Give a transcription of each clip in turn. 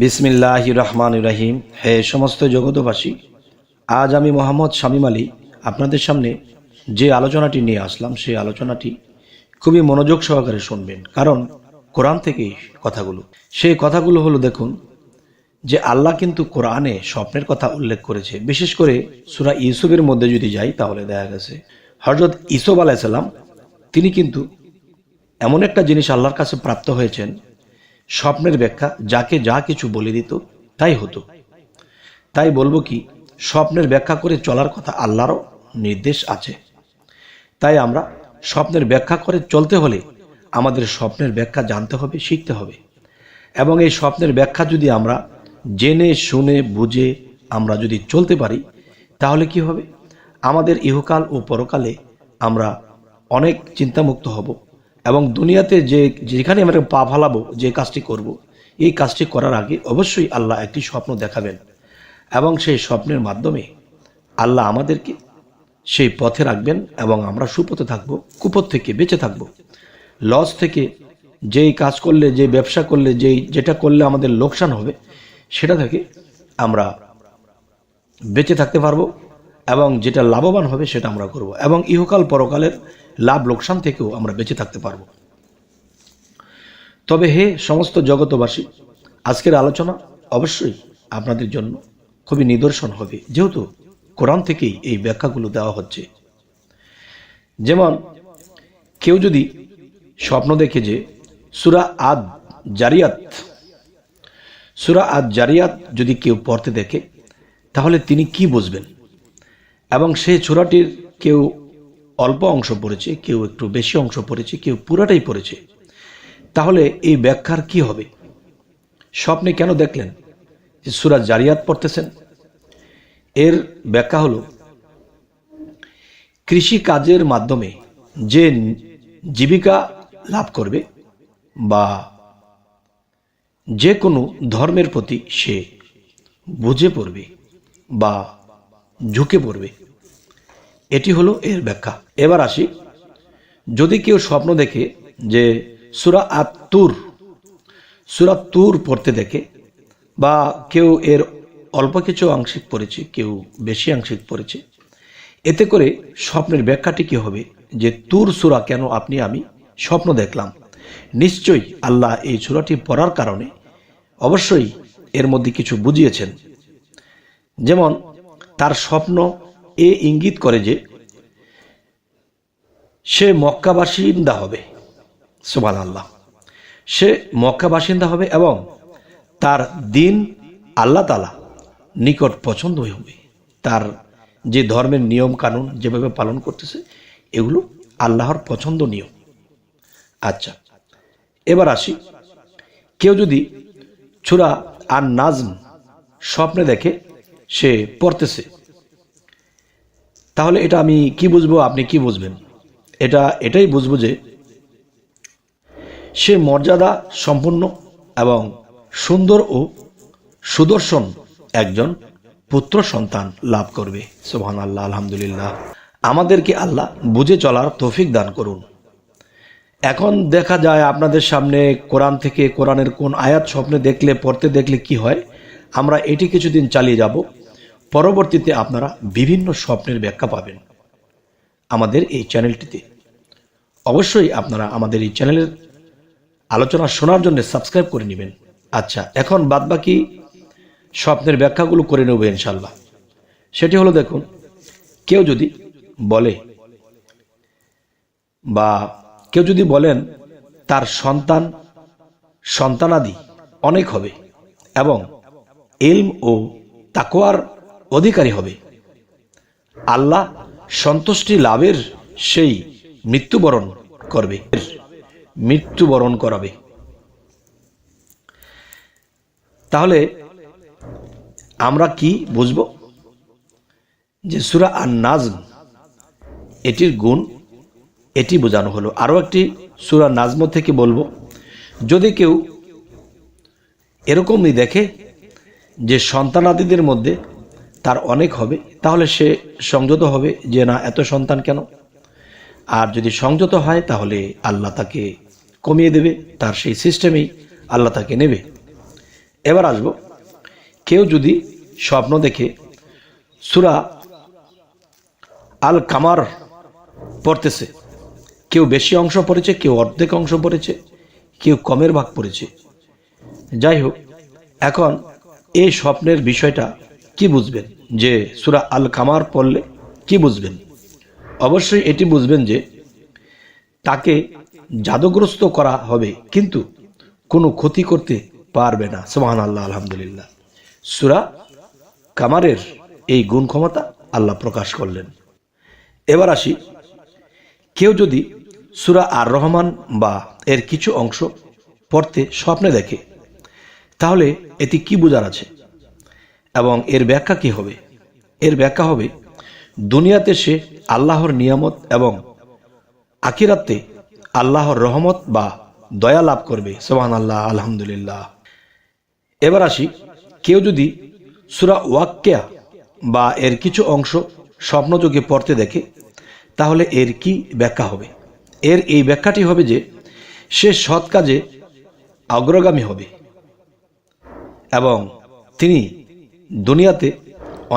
বিসমিল্লাহির রহমানির রহিম। হে সমস্ত জগতবাসী, আজ আমি মোহাম্মদ শামীম আলী আপনাদের সামনে যে আলোচনাটি নিয়ে আসলাম সেই আলোচনাটি খুবই মনোযোগ সহকারে শুনবেন, কারণ কোরআন থেকে কথাগুলো সেই কথাগুলো হলো, দেখুন যে আল্লাহ কিন্তু কোরআনে স্বপ্নের কথা উল্লেখ করেছে। বিশেষ করে সূরা ইউসুফের মধ্যে যদি যাই তাহলে দেখা গেছে হযরত ইউসুফ আলাইহিস সালাম তিনি কিন্তু এমন একটা জিনিস আল্লাহর কাছে প্রাপ্ত হয়েছেন, স্বপ্নের ব্যাখ্যা যাকে যা কিছু বলে দিত তাই হতো। তাই বলবো কি, স্বপ্নের ব্যাখ্যা করে চলার কথা আল্লাহরও নির্দেশ আছে। তাই আমরা স্বপ্নের ব্যাখ্যা করে চলতে হলে আমাদের স্বপ্নের ব্যাখ্যা জানতে হবে, শিখতে হবে। এবং এই স্বপ্নের ব্যাখ্যা যদি আমরা জেনে শুনে বুঝে আমরা যদি চলতে পারি, তাহলে কি হবে, আমাদের ইহকাল ও পরকালে আমরা অনেক চিন্তামুক্ত হব। এবং দুনিয়াতে যেখানে আমরা পা ফালাবো, যে কাজটি করব, এই কাজটি করার আগে অবশ্যই আল্লাহ একটি স্বপ্ন দেখাবেন, এবং সেই স্বপ্নের মাধ্যমে আল্লাহ আমাদেরকে সেই পথে রাখবেন এবং আমরা সুপথে থাকব, কুপথ থেকে বেঁচে থাকব। লস থেকে, যেই কাজ করলে, যে ব্যবসা করলে, যেটা করলে আমাদের লোকসান হবে, সেটা থেকে আমরা বেঁচে থাকতে পারবো, এবং যেটা লাভবান হবে সেটা আমরা করব, এবং ইহকাল পরকালের লাভ লোকসান থেকেও আমরা বেঁচে থাকতে পারবো। তবে হে সমস্ত জগতবাসী, আজকের আলোচনা অবশ্যই আপনাদের জন্য খুবই নিদর্শন হবে, যেহেতু কোরআন থেকেই এই ব্যাখ্যাগুলো দেওয়া হচ্ছে। যেমন কেউ যদি স্বপ্ন দেখে যে সূরা আদ জারিয়াত যদি কেউ পড়তে দেখে, তাহলে তিনি কি বুঝবেন? এবং সেই সূরাটির কেউ অল্প অংশ পড়েছে, কেউ একটু বেশি অংশ পড়েছে, কেউ পুরাটাই পড়েছে, তাহলে এই ব্যাখ্যার কি হবে? স্বপ্নে কেন দেখলেন যে সূরা জারিয়াত পড়তেছেন? এর ব্যাখ্যা হলো, কৃষি কাজের মাধ্যমে যে জীবিকা লাভ করবে বা যে কোনো ধর্মের প্রতি সে বুঝে পড়বে বা ঝুঁকে পড়বে, এটি হলো এর ব্যাখ্যা। এবার আসি, যদি কেউ স্বপ্ন দেখে যে সূরা তুর পড়তে দেখে, বা কেউ এর অল্প কিছু আংশিক পড়েছে, কেউ বেশি আংশিক পড়েছে, এতে করে স্বপ্নের ব্যাখ্যাটি কি হবে যে তুর সূরা কেন আমি স্বপ্ন দেখলাম? নিশ্চয়ই আল্লাহ এই সূরাটি পড়ার কারণে অবশ্যই এর মধ্যে কিছু বুঝিয়েছেন। যেমন তার স্বপ্ন এ ইঙ্গিত করে যে সে মক্কা বাসিন্দা হবে, সুবহানাল্লাহ, সে মক্কা বাসিন্দা হবে এবং তার দিন আল্লাহ তাআলা নিকট পছন্দ হবে। তার যে ধর্মের নিয়ম কানুন যেভাবে পালন করতেছে, এগুলো আল্লাহর পছন্দনীয়। আচ্ছা, এবার আসি, কেউ যদি সূরা আন-নাজম স্বপ্নে দেখে সে পড়তেছে, তাহলে এটা আমি কি বুঝবো, আপনি কি বুঝবেন? এটাই বুঝবো যে সে মর্যাদা সম্পন্ন এবং সুন্দর ও সুদর্শন একজন পুত্র সন্তান লাভ করবে। সুবহানাল্লাহ, আলহামদুলিল্লাহ। আমাদেরকে আল্লাহ বুঝে চলার তৌফিক দান করুন। এখন দেখা যায় আপনাদের সামনে কোরআন থেকে কোরআনের কোন আয়াত স্বপ্নে দেখলে, পড়তে দেখলে কি হয়, আমরা এটি কিছুদিন চালিয়ে যাব। পরবর্তীতে আপনারা বিভিন্ন স্বপ্নের ব্যাখ্যা পাবেন আমাদের এই চ্যানেলটিতে। অবশ্যই আপনারা আমাদের এই চ্যানেলের আলোচনা শোনার জন্য সাবস্ক্রাইব করে নেবেন। আচ্ছা, এখন বাদবাকি স্বপ্নের ব্যাখ্যাগুলো করে নেব ইনশাল্লাহ। সেটি হলো, দেখুন, কেউ যদি বলে বা কেউ যদি বলেন তার সন্তানাদি অনেক হবে এবং ইলম ও তাকওয়ার অধিকারী হবে, আল্লাহ সন্তুষ্টি লাভের সেই মৃত্যুবরণ করাবে, তাহলে আমরা কি বুঝব? যে সূরা আন-নাজম এটির গুণ, এটি বোঝানো হলো। আরও একটি সূরা নাজম থেকে বলবো, যদি কেউ এরকমই দেখে যে সন্তানাদিদের মধ্যে তার অনেক হবে, তাহলে সে সংযত হবে যে না, এত সন্তান কেন? আর যদি সংযত হয় তাহলে আল্লাহ তাকে কমিয়ে দেবে, তার সেই সিস্টেমেই আল্লাহ তাকে নেবে। এবার আসব, কেউ যদি স্বপ্ন দেখে সূরা আল কামার পড়তেছে, কেউ বেশি অংশ পড়েছে, কেউ অর্ধেক অংশ পড়েছে, কেউ কমের ভাগ পড়েছে, যাই হোক, এখন এই স্বপ্নের বিষয়টা কি বুঝবেন, যে সূরা আল কামার পড়লে কি বুঝবেন? অবশ্যই এটি বুঝবেন যে তাকে জাদুগ্রস্ত করা হবে, কিন্তু কোনো ক্ষতি করতে পারবে না। সুবহানাল্লাহ, আলহামদুলিল্লাহ। সূরা কামারের এই গুণ ক্ষমতা আল্লাহ প্রকাশ করলেন। এবার আসি, কেউ যদি সূরা আর রহমান বা এর কিছু অংশ পড়তে স্বপ্নে দেখে, তাহলে এটি কি বোঝার আছে এবং এর ব্যাখ্যা কি হবে? এর ব্যাখ্যা হবে, দুনিয়াতে সে আল্লাহর নিয়ামত এবং আখিরাতে আল্লাহর রহমত বা দয়া লাভ করবে। সুবহানাল্লাহ, আলহামদুলিল্লাহ। এবার আসি, কেউ যদি সূরা ওয়াক্কিয়া বা এর কিছু অংশ স্বপ্নযোগে পড়তে দেখে, তাহলে এর কি ব্যাখ্যা হবে? এর এই ব্যাখ্যাটি হবে যে সে সৎ কাজে অগ্রগামী হবে এবং তিনি দুনিয়াতে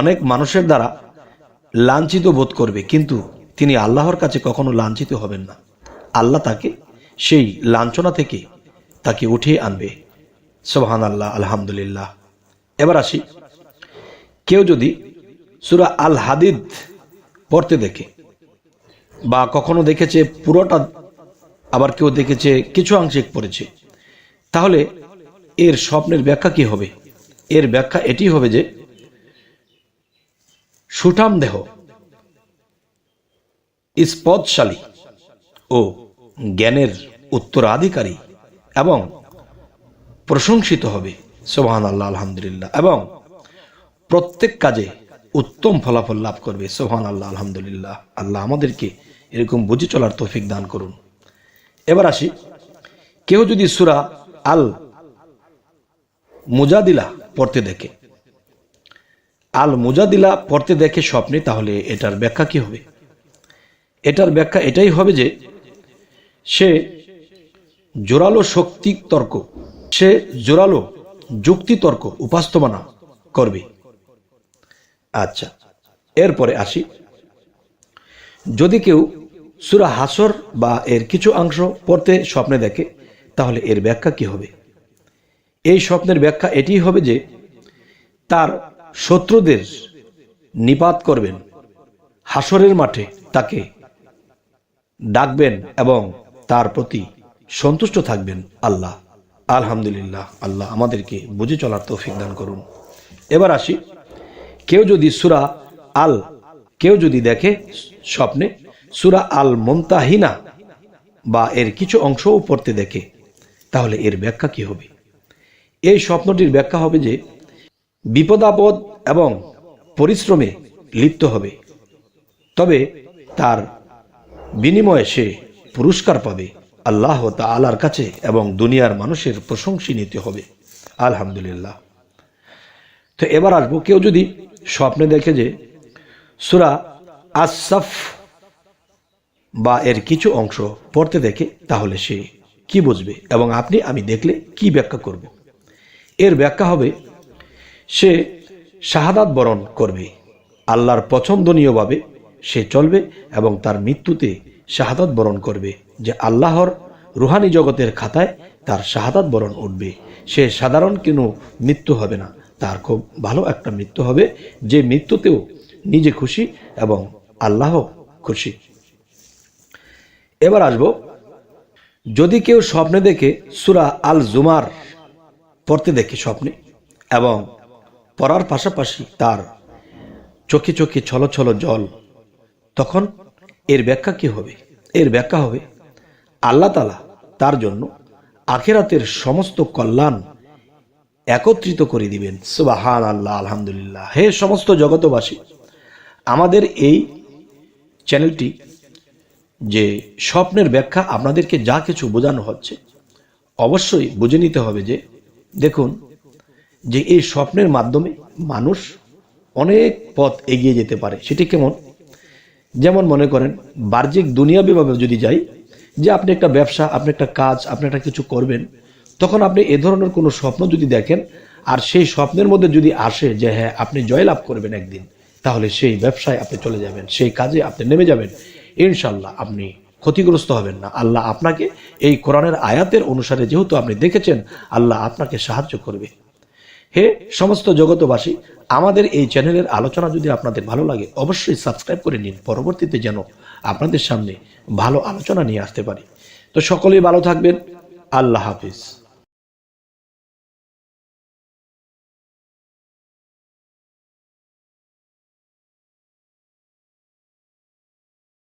অনেক মানুষের দ্বারা লাঞ্ছিত বোধ করবে, কিন্তু তিনি আল্লাহর কাছে কখনো লাঞ্ছিত হবেন না। আল্লাহ তাকে সেই লাঞ্ছনা থেকে তাকে উঠিয়ে আনবে। সুবহানাল্লাহ, আলহামদুলিল্লাহ। এবার আসি, কেউ যদি সূরা আল হাদিদ পড়তে দেখে বা কখনো দেখেছে পুরোটা, আবার কেউ দেখেছে কিছু আংশিক পড়েছে, তাহলে এর স্বপ্নের ব্যাখ্যা কি হবে? এর ব্যাখ্যা এটি হবে যে সুঠাম দেহ, স্পদশালী ও জ্ঞানের উত্তরাধিকারী এবং প্রশংসিত হবে। সুবহানাল্লাহ, আলহামদুলিল্লাহ। এবং প্রত্যেক কাজে উত্তম ফলাফল লাভ করবে। সুবহানাল্লাহ, আলহামদুলিল্লাহ। আল্লাহ আমাদেরকে এরকম বুঝে চলার তৌফিক দান করুন। এবার আসি, কেউ যদি সূরা আল মুজাদিলা পড়তে দেখে, আল মুজাদিলা পড়তে দেখে স্বপ্নে, তাহলে এটার ব্যাখ্যা কি হবে? এটার ব্যাখ্যা এটাই হবে যে সে জোরালো যুক্তি তর্ক উপস্থাপনা করবে। আচ্ছা, এরপরে আসি, যদি কেউ সূরা হাসর বা এর কিছু অংশ পড়তে স্বপ্নে দেখে, তাহলে এর ব্যাখ্যা কি হবে? এই স্বপ্নের ব্যাখ্যা এটি হবে যে তার শত্রুদের নিপাত করবেন, হাসরের মাঠে তাকে ডাকবেন এবং তার প্রতি সন্তুষ্ট থাকবেন আল্লাহ। আলহামদুলিল্লাহ। আল্লাহ আমাদেরকে বুঝে চলার তৌফিক দান করুন। এবার আসি, কেউ যদি দেখে স্বপ্নে সূরা আল মুনতাহিনা বা এর কিছু অংশও পড়তে দেখে, তাহলে এর ব্যাখ্যা কি হবে? এই স্বপ্নটির ব্যাখ্যা হবে যে বিপদাপদ এবং পরিশ্রমে লিপ্ত হবে, তবে তার বিনিময়ে সে পুরস্কার পাবে আল্লাহ তাআলার কাছে এবং দুনিয়ার মানুষের প্রশংসা নিতে হবে। আলহামদুলিল্লাহ। তো এবার আসবো, কেউ যদি স্বপ্নে দেখে যে সূরা আস-সাফ বা এর কিছু অংশ পড়তে দেখে, তাহলে সে কি বুঝবে এবং আমি দেখলে কি ব্যাখ্যা করব? এর ব্যাখ্যা হবে, সে শাহাদাত বরণ করবে, আল্লাহর পছন্দনীয়ভাবে সে চলবে এবং তার মৃত্যুতে শাহাদাত বরণ করবে, যে আল্লাহর রুহানি জগতের খাতায় তার শাহাদাত বরণ উঠবে। সে সাধারণ কোনো মৃত্যু হবে না, তার খুব ভালো একটা মৃত্যু হবে, যে মৃত্যুতেও নিজে খুশি এবং আল্লাহ খুশি। এবার আসবো, যদি কেউ স্বপ্নে দেখে সূরা আল জুমার পড়তে দেখে স্বপ্নে এবং পড়ার পাশাপাশি তার চোখে চোখে ছলো ছলো জল, তখন এর ব্যাখ্যা কি হবে? এর ব্যাখ্যা হবে, আল্লাহ তাআলা তার জন্য আখিরাতের সমস্ত কল্যাণ একত্রিত করে দিবেন। সুবহানাল্লাহ, আলহামদুলিল্লাহ। হে সমস্ত জগতবাসী, আমাদের এই চ্যানেলটি যে স্বপ্নের ব্যাখ্যা আপনাদেরকে যা কিছু বোঝানো হচ্ছে, অবশ্যই বুঝে নিতে হবে যে দেখুন, যে এই স্বপ্নের মাধ্যমে মানুষ অনেক পথ এগিয়ে যেতে পারে। সেটি কেমন? যেমন মনে করেন, বাহ্যিক দুনিয়াবিভাবে যদি যাই, যে আপনি একটা ব্যবসা, আপনি একটা কাজ, আপনি একটা কিছু করবেন, তখন আপনি এ ধরনের কোনো স্বপ্ন যদি দেখেন, আর সেই স্বপ্নের মধ্যে যদি আসে যে হ্যাঁ আপনি জয়লাভ করবেন একদিন, তাহলে সেই ব্যবসায় আপনি চলে যাবেন, সেই কাজে আপনি নেমে যাবেন, ইনশাল্লাহ আপনি ক্ষতিগ্রস্ত হবেন না। আল্লাহ আপনাকে এই কোরআনের আয়াতের অনুসারে যেহেতু আপনি দেখেছেন, আল্লাহ আপনাকে সাহায্য করবে। হে সমস্ত জগতবাসী, আমাদের এই চ্যানেলের আলোচনা যদি আপনাদের ভালো লাগে অবশ্যই সাবস্ক্রাইব করে নিন, পরবর্তীতে যেন আপনাদের সামনে ভালো আলোচনা নিয়ে আসতে পারি। তো সকলেই ভালো থাকবেন। আল্লাহ হাফিজ।